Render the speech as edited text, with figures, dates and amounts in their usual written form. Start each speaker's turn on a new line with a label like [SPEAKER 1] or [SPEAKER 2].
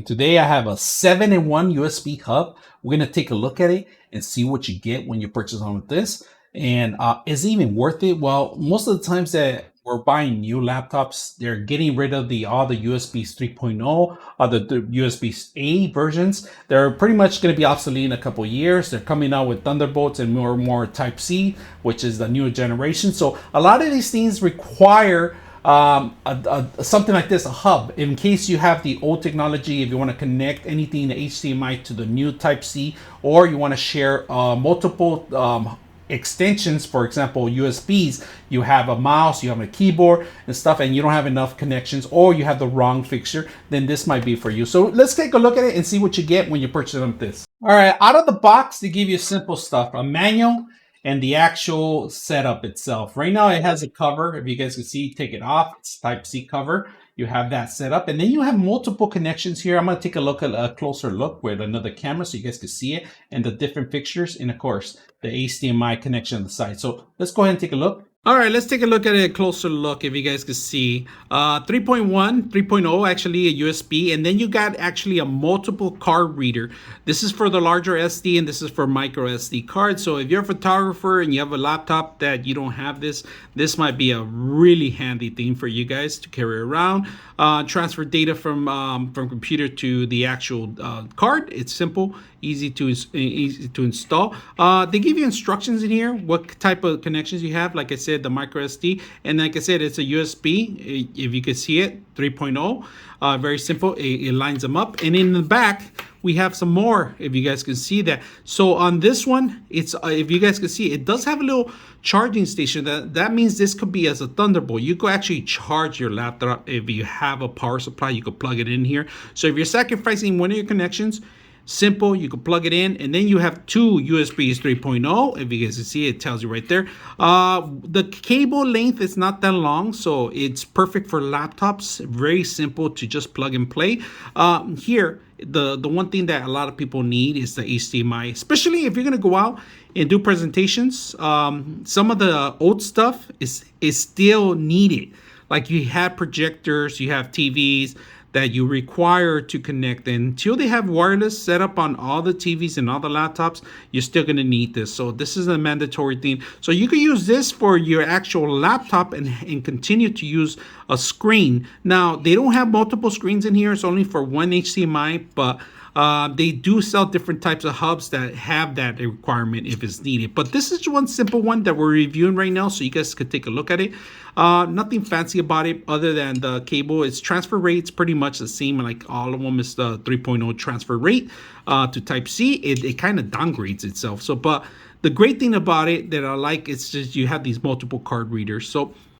[SPEAKER 1] Today I have a 7-in-1 USB hub. We're going to take a look at it and see what you get when you purchase one with this. And is it even worth it? Well, most of the times that we're buying new laptops, they're getting rid of all the USB 3.0 or the USB-A versions. They're pretty much going to be obsolete in a couple of years. They're coming out with Thunderbolts and more Type-C, which is the newer generation. So a lot of these things require something like this, a hub, in case you have the old technology, if you want to connect anything to HDMI to the new Type-C, or you want to share multiple extensions, for example USBs. You have a mouse, you have a keyboard and stuff, and you don't have enough connections, or you have the wrong fixture, then this might be for you. So let's take a look at it and see what you get when you purchase them this. All right, out of the box they give you simple stuff, a manual and the actual setup itself. Right now it has a cover. If you guys can see, take it off. It's Type-C cover. You have that set up, and then you have multiple connections here. I'm going to take a look at a closer look with another camera so you guys can see it and the different fixtures, and of course the HDMI connection on the side. So let's go ahead and take a look. All right, let's take a look at a closer look. If you guys can see, 3.1, 3.0, actually a USB, and then you got actually a multiple card reader. This is for the larger SD, and this is for micro SD cards. So if you're a photographer and you have a laptop that you don't have this might be a really handy thing for you guys to carry around. Transfer data from computer to the actual card. It's simple, easy to install. They give you instructions in here, what type of connections you have. Like I said, the micro SD, and like I said, it's a USB. If you can see it, 3.0. Very simple. It lines them up, and in the back we have some more, if you guys can see that. So on this one, it's if you guys can see, it does have a little charging station. That means this could be as a Thunderbolt. You could actually charge your laptop. If you have a power supply, you could plug it in here. So if you're sacrificing one of your connections, simple, you can plug it in, and then you have two USBs 3.0. If you guys can see, it tells you right there. The cable length is not that long, so it's perfect for laptops. Very simple to just plug and play. Here, the one thing that a lot of people need is the HDMI, especially if you're gonna go out and do presentations. Some of the old stuff is still needed. Like you have projectors, you have TVs that you require to connect. Until they have wireless set up on all the TVs and all the laptops, you're still going to need this. So this is a mandatory thing. So you can use this for your actual laptop and continue to use a screen. Now, they don't have multiple screens in here. It's only for one HDMI, but they do sell different types of hubs that have that requirement if it's needed. But this is one simple one that we're reviewing right now, so you guys could take a look at it. Nothing fancy about it other than the cable. Its transfer rate's pretty much the same, like all of them is the 3.0 transfer rate to Type-C. It kind of downgrades itself. So, but the great thing about it that I like is just you have these multiple card readers. So